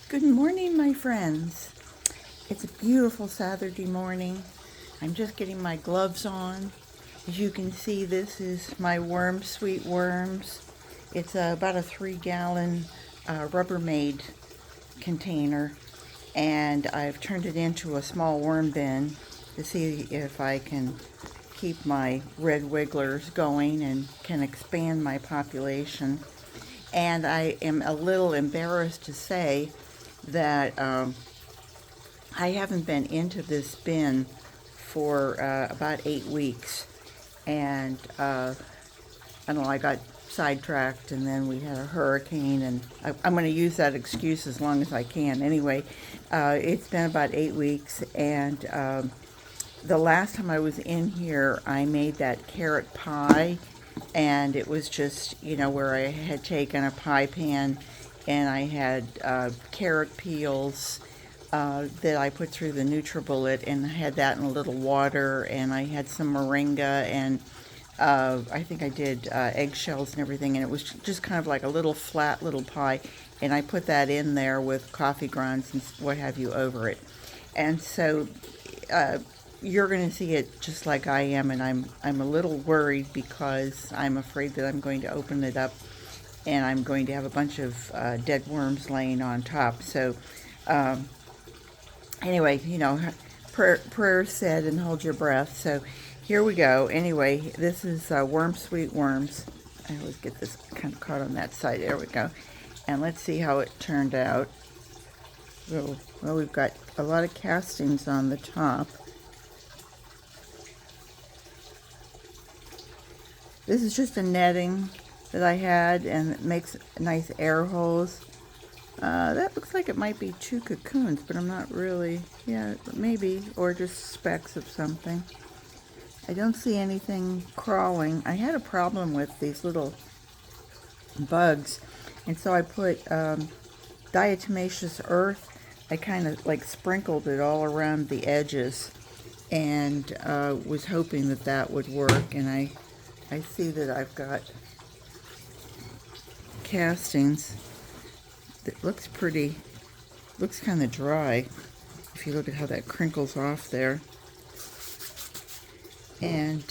Good morning, my friends. It's a beautiful Saturday morning. I'm just getting my gloves on. As you can see, this is my worm, Sweet Worms. It's about a 3-gallon Rubbermaid container, and I've turned it into a small worm bin to see if I can keep my red wigglers going and can expand my population. And I am a little embarrassed to say that I haven't been into this bin for about 8 weeks, and I don't know, I got sidetracked, and then we had a hurricane, and I'm going to use that excuse as long as I can. Anyway, it's been about 8 weeks, and the last time I was in here, I made that carrot pie, and it was just, where I had taken a pie pan and I had carrot peels that I put through the NutriBullet, and I had that in a little water, and I had some moringa, and I think I did eggshells and everything, and it was just kind of like a little flat little pie, and I put that in there with coffee grounds and what have you over it. And so you're going to see it just like I am, and I'm a little worried because I'm afraid that I'm going to open it up and I'm going to have a bunch of dead worms laying on top. So anyway, prayer said and hold your breath. So here we go. Anyway, this is Worm Sweet Worms. I always get this kind of caught on that side. There we go. And let's see how it turned out. Well, we've got a lot of castings on the top. This is just a netting that I had, and it makes nice air holes. That looks like it might be 2 cocoons, but I'm not really, yeah, maybe, or just specks of something. I don't see anything crawling. I had a problem with these little bugs, and so I put diatomaceous earth. I kind of like sprinkled it all around the edges, and was hoping that that would work, and I see that I've got castings that looks kind of dry if you look at how that crinkles off there. And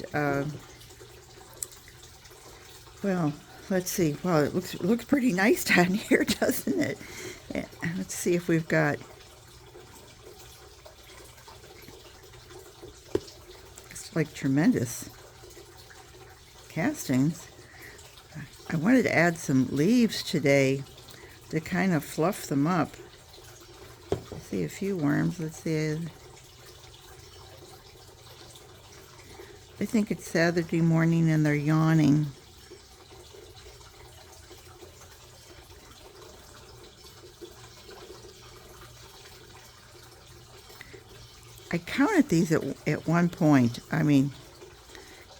well, let's see. Well, it looks pretty nice down here, doesn't it? Yeah, let's see if we've got, it's like tremendous castings. I wanted to add some leaves today to kind of fluff them up. I see a few worms. Let's see. I think it's Saturday morning and they're yawning. I counted these at one point. I mean,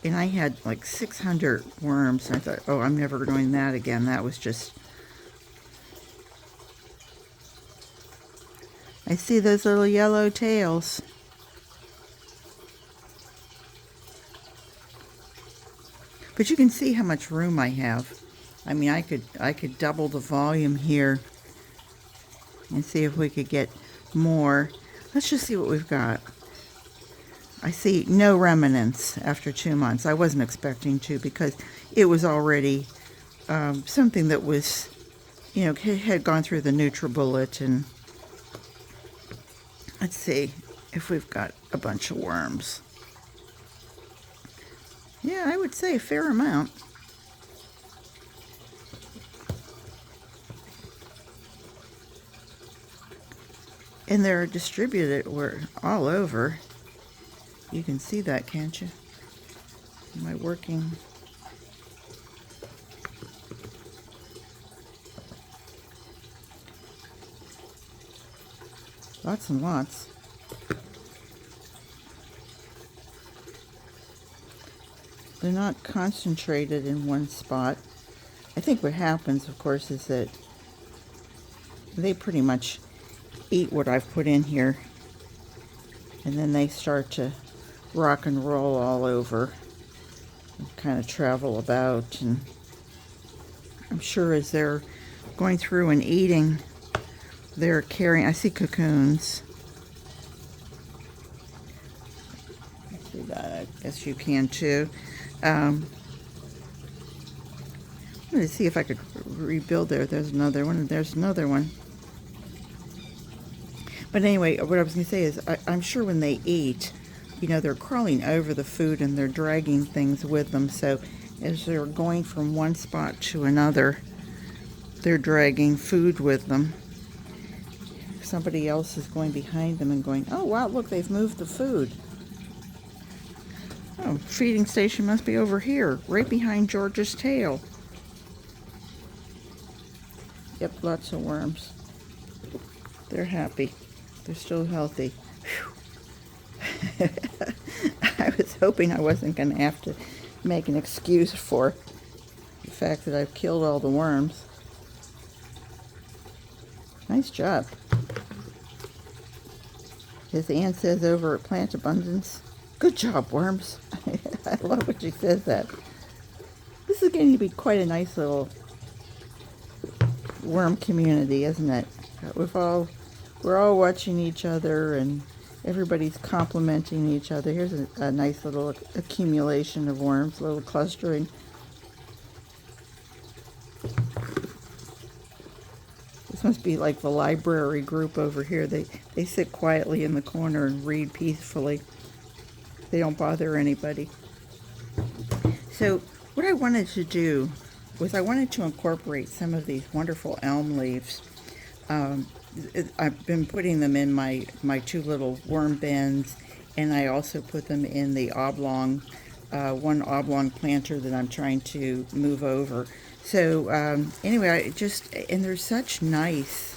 and I had like 600 worms. I thought, oh, I'm never doing that again. That was just... I see those little yellow tails. But you can see how much room I have. I mean, I could double the volume here and see if we could get more. Let's just see what we've got. I see no remnants after 2 months. I wasn't expecting to, because it was already something that was, had gone through the NutriBullet. And let's see if we've got a bunch of worms. Yeah, I would say a fair amount. And they're distributed all over. You can see that, can't you? Am I working? Lots and lots. They're not concentrated in one spot. I think what happens, of course, is that they pretty much eat what I've put in here, and then they start to rock and roll all over and kind of travel about. And I'm sure as they're going through and eating, they're carrying, I see cocoons. See that, I guess you can too. I'm going to see if I could rebuild there. There's another one. There's another one. But anyway, what I was going to say is I'm sure when they eat, you know, they're crawling over the food and they're dragging things with them. So as they're going from one spot to another, they're dragging food with them. Somebody else is going behind them and going, oh wow, look, they've moved the food. Oh, feeding station must be over here, right behind George's tail. Yep, lots of worms. They're happy. They're still healthy. I was hoping I wasn't going to have to make an excuse for the fact that I've killed all the worms. Nice job. As Ann says over at Plant Abundance, good job, worms. I love when she says that. This is going to be quite a nice little worm community, isn't it? We're all watching each other and everybody's complimenting each other. Here's a nice little accumulation of worms, a little clustering. This must be like the library group over here. They sit quietly in the corner and read peacefully. They don't bother anybody. So what I wanted to do was I wanted to incorporate some of these wonderful elm leaves. I've been putting them in my two little worm bins, and I also put them in the oblong, one oblong planter that I'm trying to move over. So anyway, and they're such nice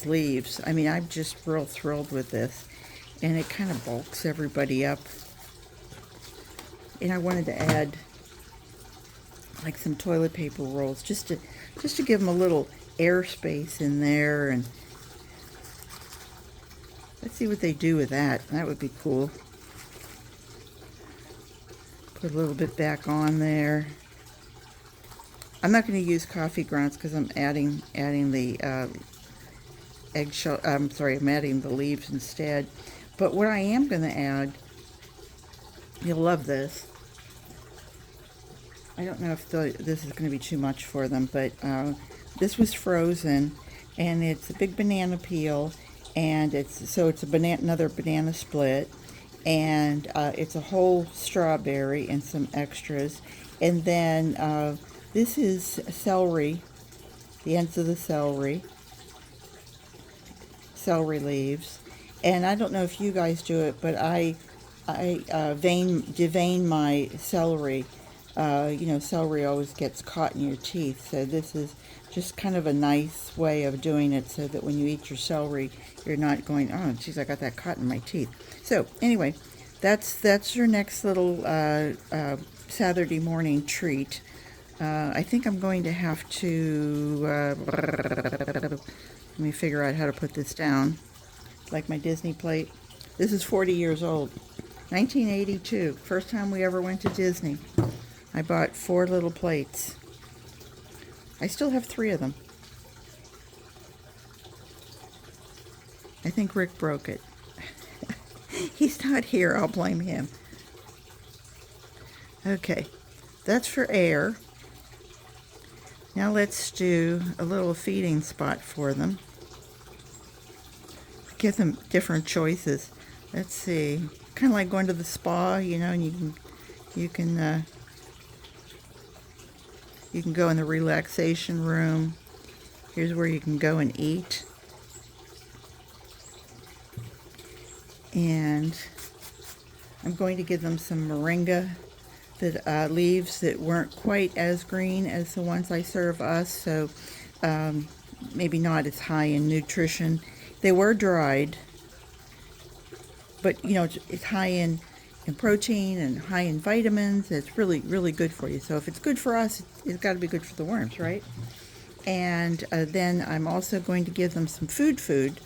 leaves. I mean, I'm just real thrilled with this, and it kind of bulks everybody up. And I wanted to add like some toilet paper rolls just to give them a little airspace in there, and let's see what they do with that. That would be cool. Put a little bit back on there. I'm not going to use coffee grounds because I'm adding the eggshell. I'm sorry, I'm adding the leaves instead. But what I am going to add, you'll love this. I don't know if this is going to be too much for them, but this was frozen, and it's a big banana peel, and it's another banana split, and it's a whole strawberry and some extras, and then this is celery, the ends of the celery leaves, and I don't know if you guys do it, but I devein my celery. You know, celery always gets caught in your teeth, so this is just kind of a nice way of doing it so that when you eat your celery, you're not going, oh, geez, I got that caught in my teeth. So anyway, that's your next little Saturday morning treat. I think I'm going to have to, let me figure out how to put this down, like my Disney plate. This is 40 years old, 1982, first time we ever went to Disney. I bought 4 little plates. I still have 3 of them. I think Rick broke it. He's not here, I'll blame him. Okay, that's for air. Now let's do a little feeding spot for them. Give them different choices. Let's see, kind of like going to the spa, you know, and you can go in the relaxation room. Here's where you can go and eat. And I'm going to give them some moringa leaves that weren't quite as green as the ones I serve us, so maybe not as high in nutrition. They were dried, but you know, it's high in protein and high in vitamins. It's really, really good for you. So if it's good for us, it's got to be good for the worms, right? And then I'm also going to give them some food,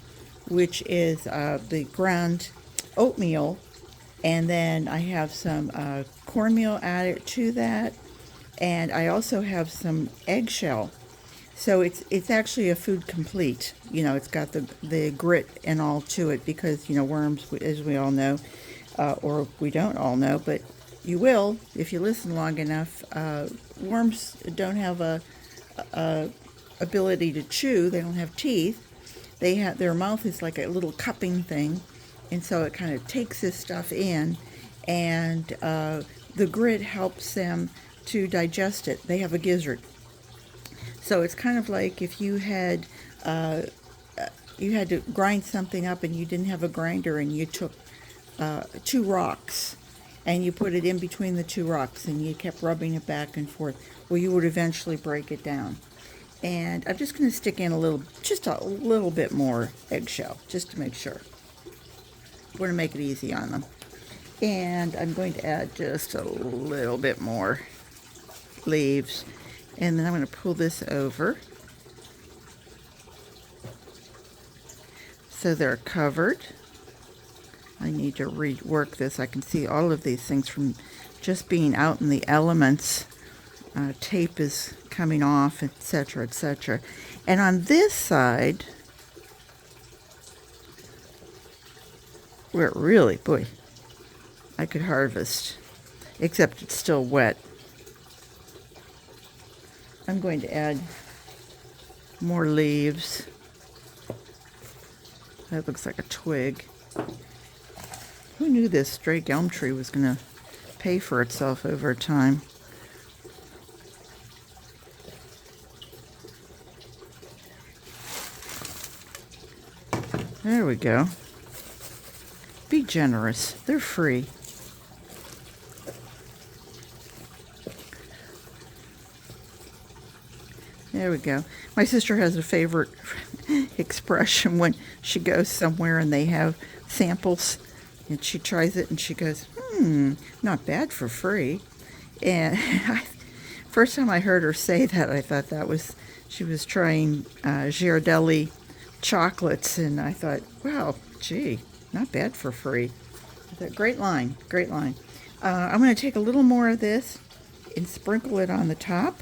which is the ground oatmeal, and then I have some cornmeal added to that, and I also have some eggshell So it's actually a food complete. It's got the grit and all to it because worms, as we all know, or we don't all know, but you will if you listen long enough. Worms don't have a ability to chew. They don't have teeth. Their mouth is like a little cupping thing, and so it kind of takes this stuff in, and the grit helps them to digest it. They have a gizzard. So it's kind of like if you had to grind something up and you didn't have a grinder, and you took 2 rocks and you put it in between the 2 rocks and you kept rubbing it back and forth. Well, you would eventually break it down. And I'm just going to stick in just a little bit more eggshell, just to make sure. I want to make it easy on them. And I'm going to add just a little bit more leaves. And then I'm going to pull this over so they're covered. I need to rework this. I can see all of these things from just being out in the elements. Tape is coming off, etc., etc. And on this side, where really, boy, I could harvest, except it's still wet. I'm going to add more leaves. That looks like a twig. Who knew this Drake elm tree was going to pay for itself over time? There we go. Be generous. They're free. There we go. My sister has a favorite expression when she goes somewhere and they have samples, and she tries it and she goes, not bad for free. And first time I heard her say that, I thought she was trying Ghirardelli chocolates, and I thought, wow, gee, not bad for free. I thought, great line, great line. I'm going to take a little more of this and sprinkle it on the top.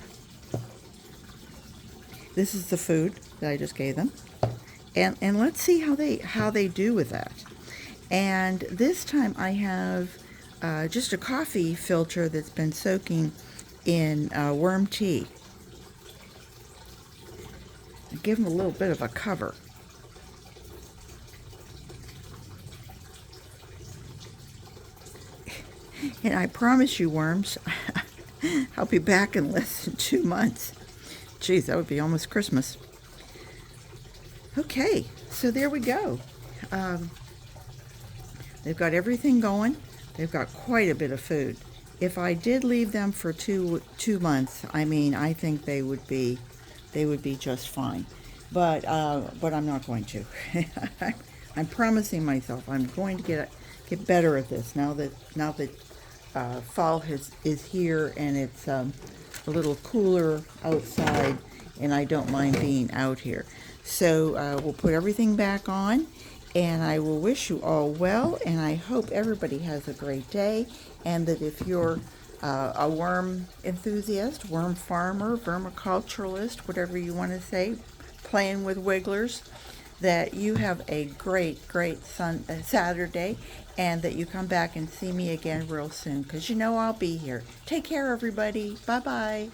This is the food that I just gave them, and let's see how they do with that. And this time I have just a coffee filter that's been soaking in worm tea. Give them a little bit of a cover. And I promise you, worms, I'll be back in less than 2 months. Geez, that would be almost Christmas. Okay, so there we go. They've got everything going. They've got quite a bit of food. If I did leave them for two months, I think they would be just fine. But I'm not going to. I'm promising myself I'm going to get better at this now that fall is here, and it's a little cooler outside, and I don't mind being out here. So we'll put everything back on, and I will wish you all well, and I hope everybody has a great day, and that if you're a worm enthusiast, worm farmer, vermiculturalist, whatever you want to say, playing with wigglers, that you have a great Saturday, and that you come back and see me again real soon, because I'll be here. Take care, everybody. Bye-bye.